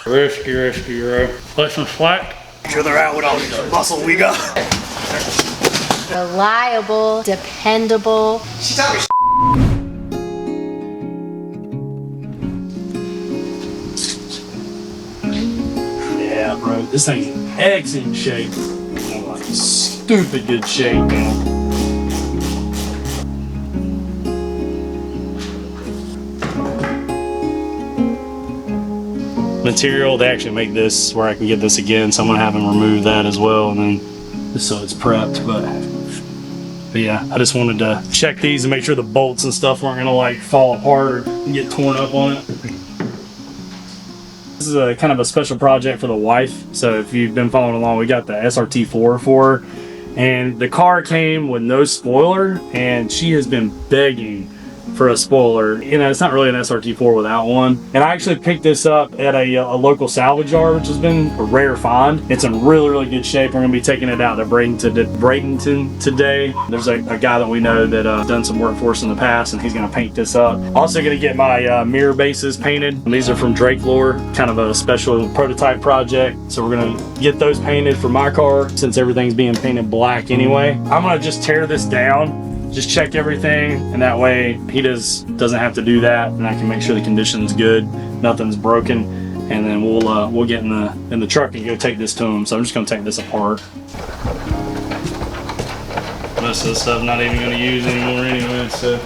Risky, bro. Play some slack. Sure they're out with all the muscle we got. Reliable, dependable. She's talking shit. Yeah, bro. This thing's in excellent shape. Like stupid good shape, man. Material, they actually make this where I can get this again, so I'm gonna have them remove that as well, and then just so it's prepped. But yeah, I just wanted to check these and make sure the bolts and stuff weren't gonna like fall apart or get torn up on it. This is a kind of a special project for the wife, so if you've been following along, we got the SRT4 for her, and the car came with no spoiler, and she has been begging for a spoiler. You know, it's not really an SRT4 without one. And I actually picked this up at a local salvage yard, which has been a rare find. It's in really good shape. We're gonna be taking it out to Bradenton today. There's a guy that we know that done some work for us in the past, and he's gonna paint this up. Also gonna get my mirror bases painted. These are from Drake Lore, kind of a special prototype project. So we're gonna get those painted for my car since everything's being painted black anyway. I'm gonna just tear this down, just check everything, and that way he doesn't have to do that, and I can make sure the condition's good, nothing's broken, and then we'll get in the truck and go take this to him. So I'm just gonna take this apart. Most of this stuff I'm not even gonna use anymore anyway, so.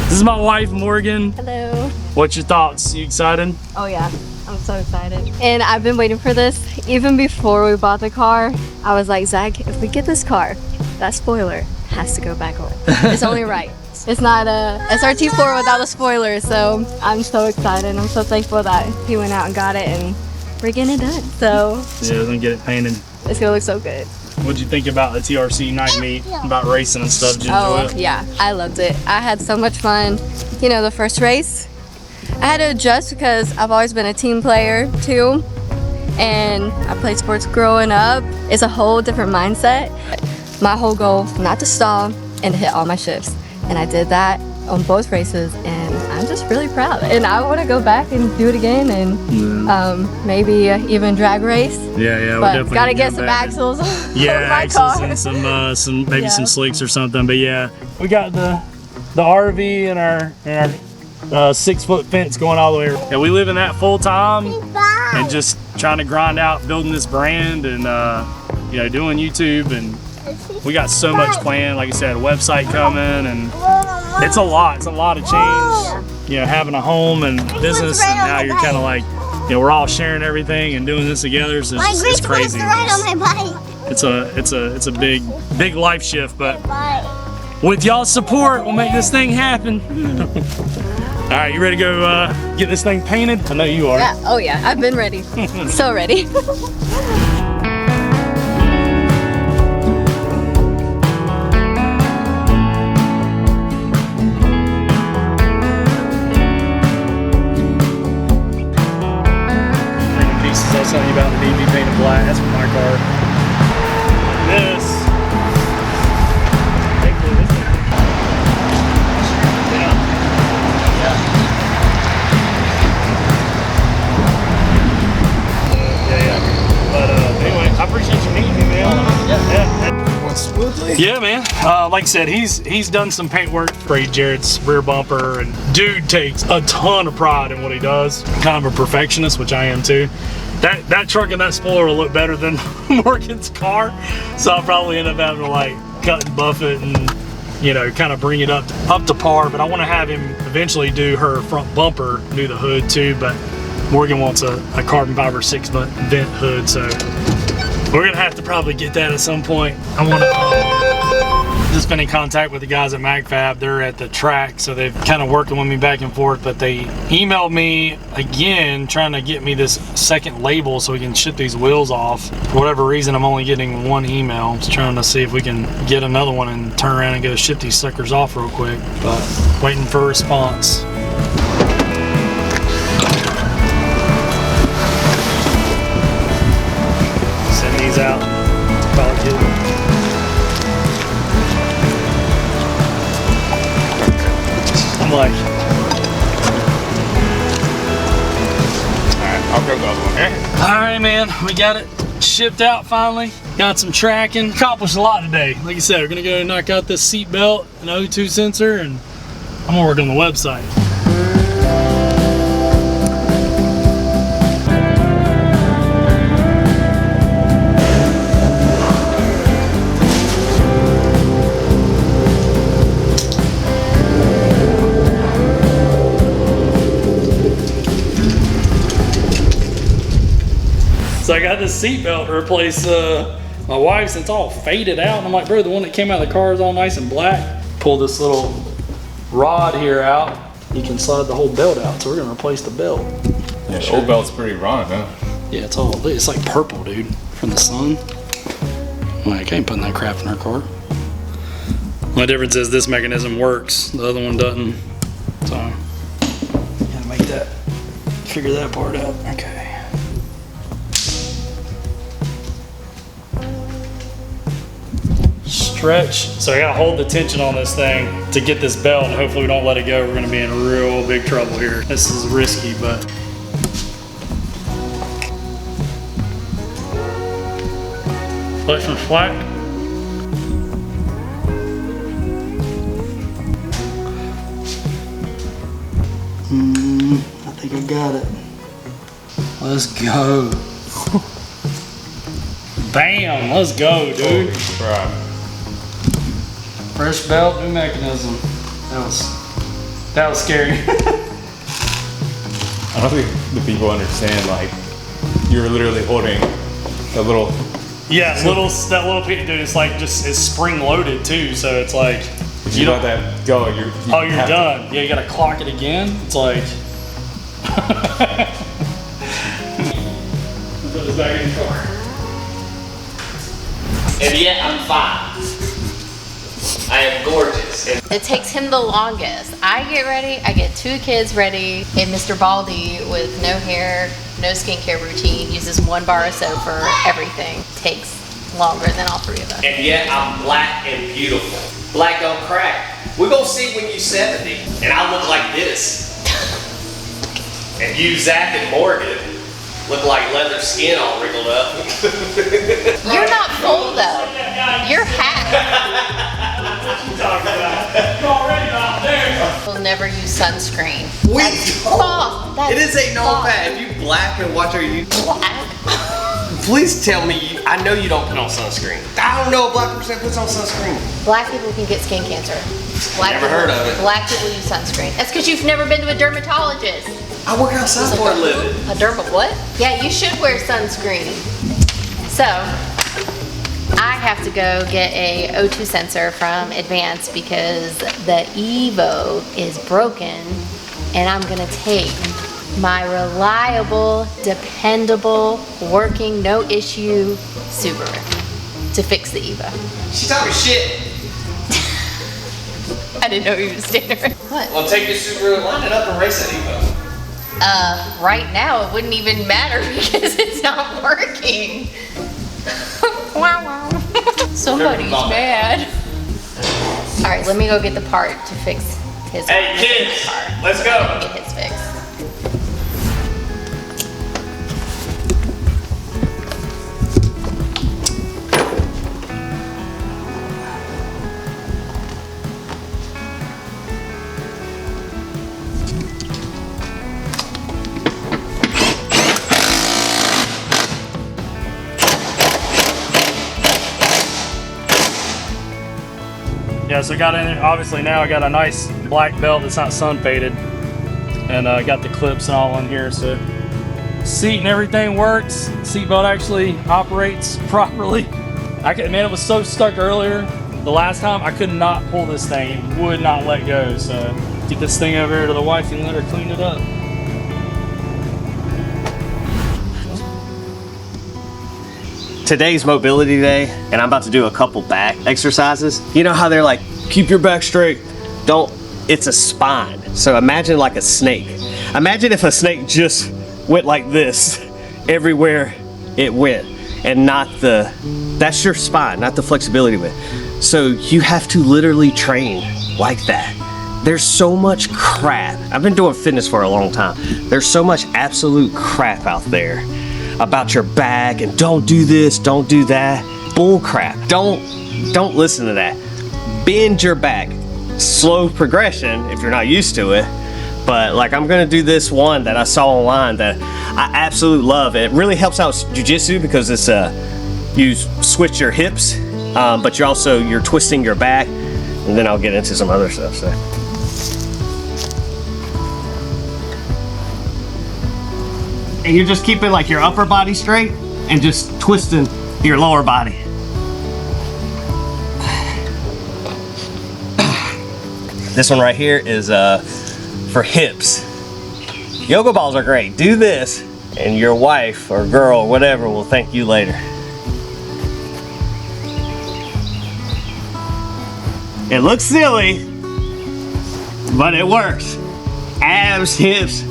This is my wife, Morgan. Hello. What's your thoughts? You excited? Oh yeah, I'm so excited. And I've been waiting for this. Even before we bought the car, I was like, Zach, if we get this car, that spoiler has to go back on. It's only right. It's not a SRT4 without a spoiler, so I'm so excited. I'm so thankful that he went out and got it, and we're getting it done. So yeah, we're gonna get it painted. It's gonna look so good. What'd you think about the TRC night meet, about racing and stuff? Did you enjoy it? Yeah, I loved it. I had so much fun. You know, the first race, I had to adjust because I've always been a team player too, and I played sports growing up. It's a whole different mindset. My whole goal, not to stall and to hit all my shifts, and I did that on both races, and I'm just really proud. And I want to go back and do it again, and maybe even drag race. Yeah, but definitely gotta get some axles. Yeah, on my axles car. and some maybe some slicks or something. But yeah, we got the RV and our 6-foot fence going all the way. And we live in that full time, and just trying to grind out building this brand, and you know, doing YouTube, and we got so much planned. Like I said, a website coming, and it's a lot of change. You know, having a home and business, and now you're kind of like, you know, we're all sharing everything and doing this together. So it's crazy. It's a big life shift, but with y'all's support, we'll make this thing happen. All right, you ready to go get this thing painted? I know you are. Yeah. Oh yeah, I've been ready. So ready. I was telling you about the DB painted black. That's for my car. This. Thankfully, this thing. Yeah. But anyway, I appreciate you meeting me, man. Yeah, man. Like I said, he's done some paint work for Jarred's rear bumper, and dude takes a ton of pride in what he does. Kind of a perfectionist, which I am too. That truck and that spoiler will look better than Morgan's car, so I'll probably end up having to like cut and buff it and, you know, kind of bring it up to par. But I want to have him eventually do her front bumper, do the hood too. But Morgan wants a carbon fiber 6-foot vent hood, so we're gonna have to probably get that at some point. I want to just been in contact with the guys at MagFab. They're at the track, so they've kind of working with me back and forth, but they emailed me again trying to get me this second label so we can ship these wheels off. For whatever reason, I'm only getting one email. Just trying to see if we can get another one and turn around and go ship these suckers off real quick, but waiting for a response. I'm like, Alright, I'll go the other one, okay? all right, man, we got it shipped out finally. Got some tracking. Accomplished a lot today. Like you said, we're gonna go knock out this seat belt, an O2 sensor, and I'm gonna work on the website. So I got this seat belt to replace my wife's. It's all faded out. And I'm like, bro, the one that came out of the car is all nice and black. Pull this little rod here out. You can slide the whole belt out. So we're gonna replace the belt. Yeah, the old belt's pretty rotten, huh? Yeah, it's like purple, dude, from the sun. Like, I ain't putting that crap in her car. The difference is this mechanism works, the other one doesn't. So, gotta make that, figure that part out. Okay. Stretch. So I gotta hold the tension on this thing to get this belt, and hopefully we don't let it go. We're gonna be in real big trouble here. This is risky, but. Flex and slack. I think I got it. Let's go. Bam, let's go, dude. Right. Fresh belt, new mechanism. That was scary. I don't think the people understand, like, you're literally holding a little... Yeah, that little dude, it's like it's spring loaded too, so it's like... If you let that go, you're done. Yeah, you gotta clock it again. It's like... Put this back in the car. And yet I'm fine. I am gorgeous. It takes him the longest. I get ready, I get 2 kids ready, and Mr. Baldy with no hair, no skincare routine, uses 1 bar of soap for everything. Takes longer than all 3 of us. And yet I'm black and beautiful. Black don't crack. We're gonna see when you're 70, and I look like this. And you, Zach and Morgan, look like leather skin all wrinkled up. You're not full though. You're half. We'll never use sunscreen. It is a no fat. If you black and watch her, you black. Please tell me, I know you don't put on sunscreen. I don't know a black person puts on sunscreen. Black people can get skin cancer. Never heard of it. Black people use sunscreen. That's because you've never been to a dermatologist. I work outside for a living. A derma what? Yeah, you should wear sunscreen. So, I have to go get a O2 sensor from Advance because the Evo is broken, and I'm gonna take my reliable, dependable, working, no issue Subaru to fix the Evo. She's talking shit. I didn't know you was standing there. What? Well, take your Subaru, line it up and race that Evo. Right now it wouldn't even matter because it's not working. Wow, wow. Somebody's mad. All right, let me go get the part to fix his car. Hey kids, let's go. Get his fixed. Yeah, so I got in there. Obviously now I got a nice black belt that's not sun faded, and I got the clips and all in here. So seat and everything works. Seatbelt actually operates properly. Man, it was so stuck earlier. The last time I could not pull this thing. It would not let go. So get this thing over here to the wife and let her clean it up. Today's mobility day, and I'm about to do a couple back exercises. You know how they're like, keep your back straight. It's a spine. So imagine like a snake. Imagine if a snake just went like this everywhere it went, and that's your spine, not the flexibility bit. So you have to literally train like that. There's so much crap. I've been doing fitness for a long time. There's so much absolute crap out there about your back and don't do this, don't do that. Bull crap. Don't listen to that. Bend your back. Slow progression if you're not used to it. But like I'm gonna do this one that I saw online that I absolutely love. It really helps out jiu-jitsu because it's you switch your hips, but you're twisting your back, and then I'll get into some other stuff. So. And you're just keeping like your upper body straight and just twisting your lower body. This one right here is for hips. Yoga balls are great. Do this and your wife or girl or whatever will thank you later. It looks silly, but it works. Abs, hips,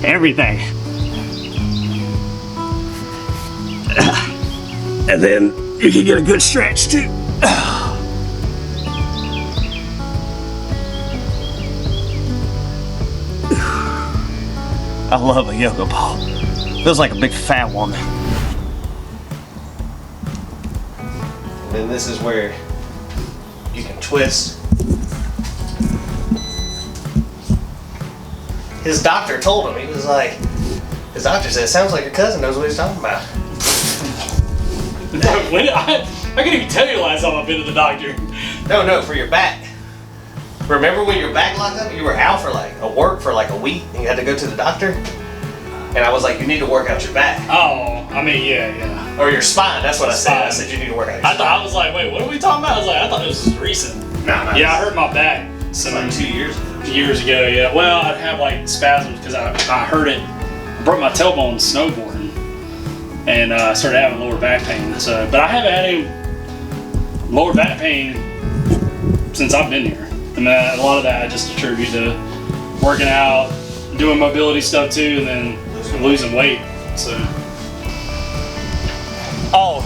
everything. And then you can get a good stretch too. I love a yoga ball. Feels like a big fat woman. And then this is where you can twist. His doctor told him, he was like, his doctor said, it sounds like your cousin knows what he's talking about. I can't even tell you the last time I've been to the doctor. No, for your back. Remember when your back locked up? You were out for like a week and you had to go to the doctor? And I was like, you need to work out your back. Oh, I mean, yeah. Or your spine, that's what I said. I said you need to work out your spine. I was like, wait, what are we talking about? I was like, I thought this was recent. No. Yeah, I hurt my back Like 2 years ago. Years ago, yeah. Well, I'd have like spasms because I hurt it, broke my tailbone snowboarding, and I started having lower back pain. So, but I haven't had any lower back pain since I've been here. I mean, a lot of that I just attribute to working out, doing mobility stuff too, and then losing weight. So. Oh,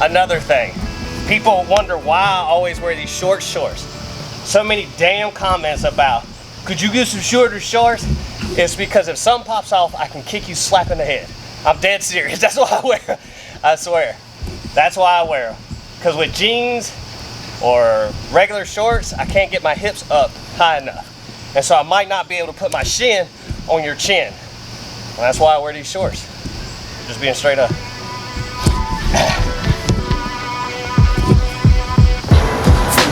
another thing. People wonder why I always wear these short shorts. So many damn comments about, could you get some shorter shorts? It's because if something pops off, I can kick you slap in the head. I'm dead serious. That's why I wear them. I swear. That's why I wear them. Because with jeans or regular shorts, I can't get my hips up high enough. And so I might not be able to put my shin on your chin. And that's why I wear these shorts. Just being straight up.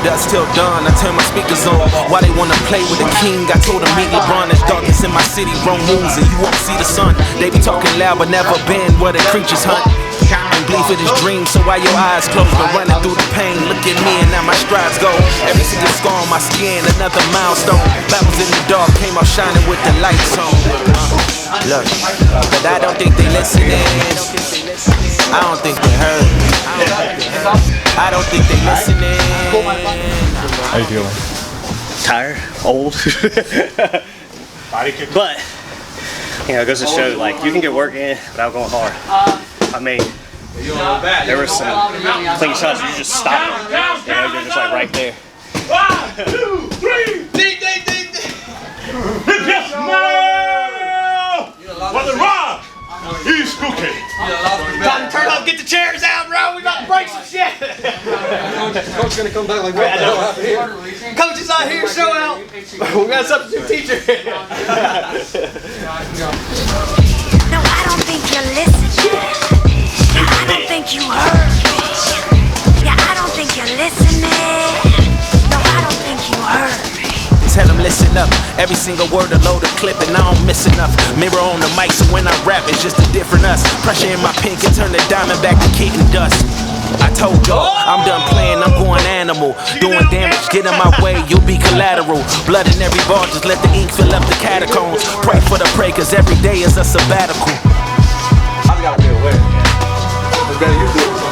Dusk till dawn, I turn my speakers on. Why they wanna play with the king? I told them meet LeBron. There's darkness in my city, wrong moves, and you won't see the sun. They be talking loud, but never been where the creatures hunt. And believe it is dreams, so why your eyes closed? But running through the pain, look at me and now my strides go. Every single scar on my skin, another milestone. Battles in the dark, came out shining with the lights on. Look, but I don't think they listening. I don't think they heard. I don't think they listening. How you feeling? Tired, old. But, you know, it goes to show, like, you can get work in without going hard. I mean, there were some clean shots you just stop. You know, you're just like right there. 1, 2, 3. Ding, ding, ding, ding. Yes, no! For the rock! He's cooking. Time to turn up, get the chairs out, bro. We about to break some shit. Coach's gonna come back like what happened here? Coach is not here, show out. We got a substitute teacher. No, I don't think you're listening. I don't think you heard me. Yeah, I don't think you're listening. No, I don't think you heard me. Tell them listen up, every single word a load of clip and I don't miss enough. Mirror on the mic so when I rap it's just a different us. Pressure in my pen can turn the diamond back to kitten dust. I told y'all, I'm done playing, I'm going animal. Doing damage, get in my way, you'll be collateral. Blood in every bar, just let the ink fill up the catacombs. Pray for the prey, cause every day is a sabbatical. I gotta be aware. It's better you do it.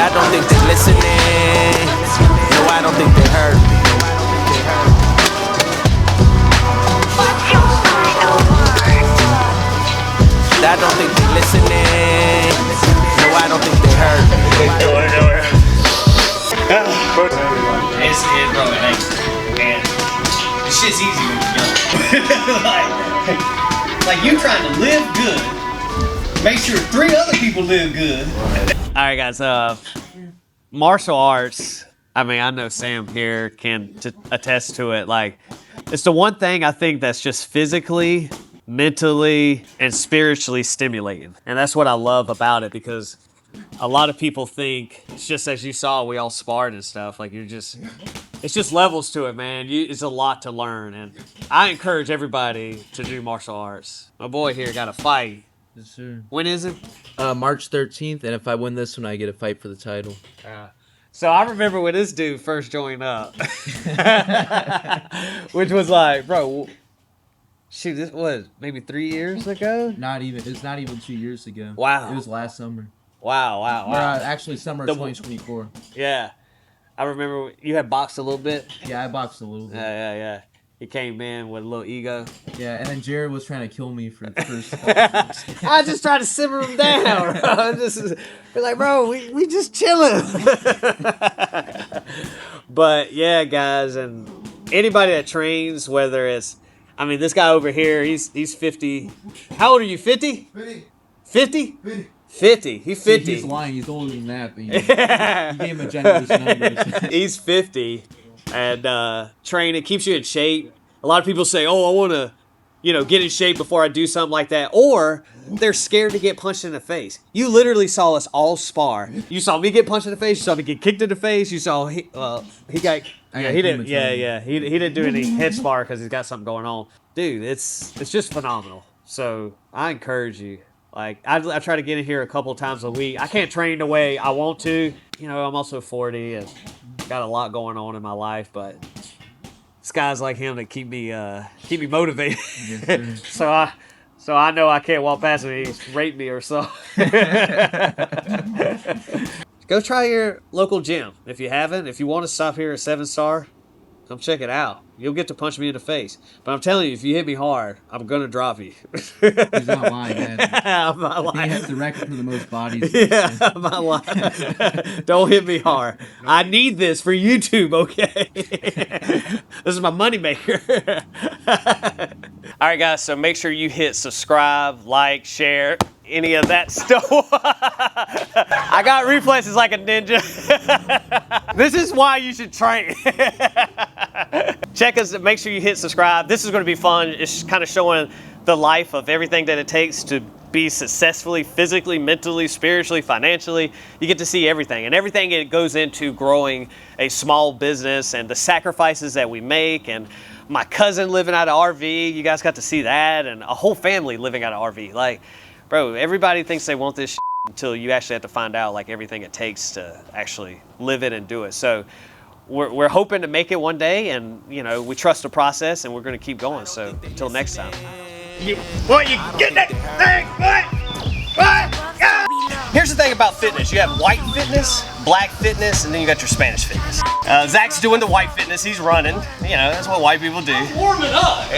I don't think they're listening. No, I don't think they heard me. I don't think they're listening. No, I don't think they heard me. It's bro, it ain't. And this shit's easy when you're young. like you trying to live good, make sure 3 other people live good. All right, guys. Martial arts. I mean, I know Sam here can attest to it. Like, it's the one thing I think that's just physically, mentally, and spiritually stimulating. And that's what I love about it, because a lot of people think it's just, as you saw, we all sparred and stuff. Like, it's just levels to it, man. It's a lot to learn. And I encourage everybody to do martial arts. My boy here got a fight. Yes, sir. When is it? March 13th, and if I win this one, I get a fight for the title. So I remember when this dude first joined up, which was like, bro, shoot, this was maybe 3 years ago? It's not even 2 years ago. Wow. It was last summer. Wow. Actually, summer of 2024. Yeah. I remember you had boxed a little bit. Yeah, I boxed a little bit. Yeah. He came in with a little ego. Yeah, and then Jarred was trying to kill me for the first. I just tried to simmer him down, bro. We're like, bro, we just chilling. But yeah, guys, and anybody that trains, whether it's, I mean, this guy over here, he's 50. How old are you? 50? 50? 50. He's 50. See, he's lying. He's older than that. But he gave him a generous number. He's 50. And training keeps you in shape. A lot of people say, oh, I want to, get in shape before I do something like that. Or they're scared to get punched in the face. You literally saw us all spar. You saw me get punched in the face. You saw me get kicked in the face. You saw he didn't do any head spar because he's got something going on. Dude, it's just phenomenal. So I encourage you. Like, I try to get in here a couple times a week. I can't train the way I want to. I'm also 40 and got a lot going on in my life, but it's guys like him that keep me motivated. Yes, so I know I can't walk past him and he's rape me or something. Go try your local gym if you haven't. If you want to stop here at 7 Star, come check it out. You'll get to punch me in the face. But I'm telling you, if you hit me hard, I'm going to drop you. He's not lying, man. I'm not lying. He has the record for the most bodies. Yeah, I'm not lying. Don't hit me hard. I need this for YouTube, okay? This is my moneymaker. All right, guys, so make sure you hit subscribe, like, share, any of that stuff. I got reflexes like a ninja. This is why you should train. Check us, make sure you hit subscribe. This is going to be fun. It's kind of showing the life of everything that it takes to be successfully, physically, mentally, spiritually, financially. You get to see everything, and everything it goes into growing a small business and the sacrifices that we make, and my cousin living out of RV. You guys got to see that, and a whole family living out of RV. Like, bro, everybody thinks they want this until you actually have to find out like everything it takes to actually live it and do it. So we're hoping to make it one day, and we trust the process, and we're going to keep going. So until next time. You get that thing, what? Here's the thing about fitness. You have white fitness, black fitness, and then you got your Spanish fitness. Zach's doing the white fitness. He's running. That's what white people do. Warming up.